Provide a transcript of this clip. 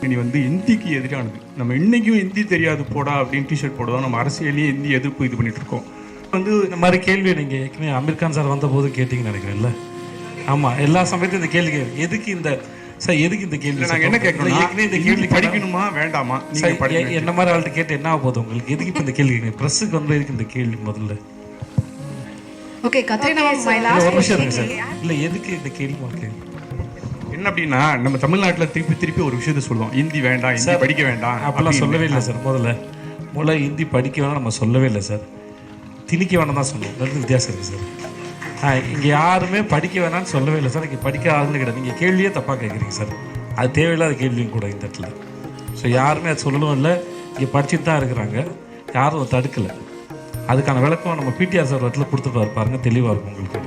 கூட்டணி வந்து இந்திக்கு எதிரானது. நம்ம இன்னைக்கும் இந்தி தெரியாது போடா அப்படின்னு டிஷர்ட் போடுவோம். நம்ம அரசியலையே இந்தி எதிர்ப்பு இது பண்ணிட்டு இருக்கோம். வந்து இந்த மாதிரி கேள்வி நீங்கள் ஏற்கனவே அமீர் கான் சார் வந்தபோது கேட்டிங்கன்னு நினைக்கிறேன்ல. ஆமாம், எல்லா சமயத்தையும் இந்த கேள்வி எதுக்கு இந்த சார் எதுக்கு இந்த கேள்வி நாங்கள் என்ன கேட்கணும், ஏற்கனவே இந்த கேள்வி படிக்கணுமா வேண்டாமா, என்ன மாதிரி ஆள்கிட்ட கேட்டு என்ன ஆக போகுது உங்களுக்கு? எதுக்கு இப்போ இந்த கேள்வி கேட்குறீங்க? ப்ரெஸ்ஸுக்கு வந்து எதுக்கு இந்த கேள்வி முதல்ல? ஓகே கத்ரீனா, மை ஒரு லாஸ்ட் நிமிஷம் क्वेश्चन சார். இல்லை எதுக்கு இந்த கேள்வி உங்களுக்கு என்ன அப்படின்னா, நம்ம தமிழ்நாட்டில் திருப்பி ஒரு விஷயத்த சொல்லுவோம், இந்தி வேண்டாம், இந்தி படிக்க வேண்டாம் அப்படிலாம் சொல்லவே இல்லை சார். முதல்ல ஹிந்தி படிக்க வேணாம் நம்ம சொல்லவே இல்லை சார். திணிக்க வேணாம் தான் சொன்னோம். ரெண்டு வித்தியாசம் இருக்குது சார். இங்கே யாருமே படிக்க வேணாம்னு சொல்லவே இல்லை சார். இங்கே படிக்க ஆளுன்னு கிடையாது. நீங்கள் கேள்வியே தப்பாக கேட்குறீங்க சார். அது தேவையில்லாத கேள்வியும் கூட இந்த இடத்துல. ஸோ யாருமே அது சொல்லவும் இல்லை. இங்கே படிச்சுட்டு தான் இருக்கிறாங்க. யாரும் தடுக்கலை. அதுக்கான விளக்கம் நம்ம பிடிஆர் சார் இடத்துல கொடுத்துட்டு பாருங்க, தெளிவாக இருக்கும் உங்களுக்கு.